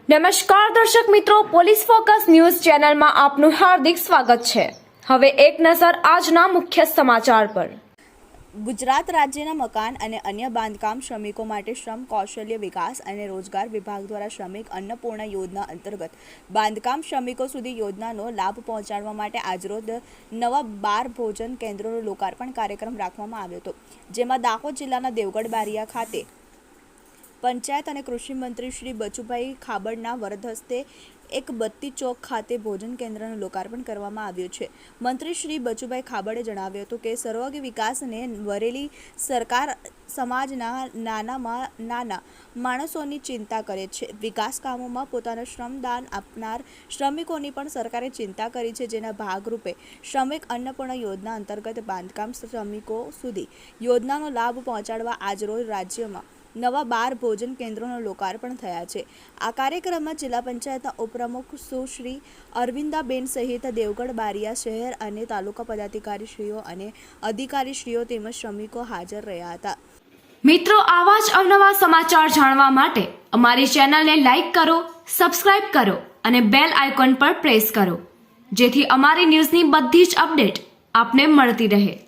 નમસ્કાર દર્શક મિત્રો, પોલીસ ફોકસ ન્યૂઝ ચેનલમાં આપનું હાર્દિક સ્વાગત છે। હવે એક નજર આજના મુખ્ય સમાચાર પર। ગુજરાત રાજ્યના મકાન અને અન્ય બાંધકામ શ્રમિકો માટે શ્રમ કૌશલ્ય વિકાસ અને રોજગાર વિભાગ દ્વારા શ્રમિક અન્નપૂર્ણા યોજના અંતર્ગત બાંધકામ શ્રમિકો સુધી યોજનાનો લાભ પહોંચાડવા માટે આજરોજ નવા 12 ભોજન કેન્દ્રોનો લોકાર્પણ કાર્યક્રમ રાખવામાં આવ્યો હતો, જેમાં દાહોદ જિલ્લાના દેવગઢ બારિયા ખાતે પંચાયત અને કૃષિ મંત્રી શ્રી બચુભાઈ ખાબડના વરદ હસ્તે એક બત્તી ચોક ખાતે ભોજન કેન્દ્રનું લોકાર્પણ કરવામાં આવ્યું છે। મંત્રી શ્રી બચુભાઈ ખાબડે જણાવ્યું હતું કે સર્વાંગી વિકાસને વરેલી સરકાર સમાજના નાનામાં નાના માણસોની ચિંતા કરે છે। વિકાસ કામોમાં પોતાનું શ્રમદાન આપનાર શ્રમિકોની પણ સરકારે ચિંતા કરી છે, જેના ભાગરૂપે શ્રમિક અન્નપૂર્ણા યોજના અંતર્ગત બાંધકામ શ્રમિકો સુધી યોજનાનો લાભ પહોંચાડવા આજરોજ રાજ્યમાં નવા 12 ભોજન કેન્દ્રોનો લોકાર્પણ થયા છે। આ કાર્યક્રમમાં જિલ્લા પંચાયતના ઉપપ્રમુખ સુશ્રી અરવિંદાબેન સહિત દેવગઢ બારિયા શહેર અને તાલુકા પદાધિકારીશ્રીઓ અને અધિકારીશ્રીઓ તેમજ શ્રમિકો હાજર રહ્યા હતા। મિત્રો, આવા જ અવનવા સમાચાર જાણવા માટે અમારી ચેનલને લાઈક કરો, સબસ્ક્રાઇબ કરો અને બેલ આઇકોન પર પ્રેસ કરો, જેથી અમારી ન્યૂઝની બધી જ અપડેટ આપને મળતી રહે।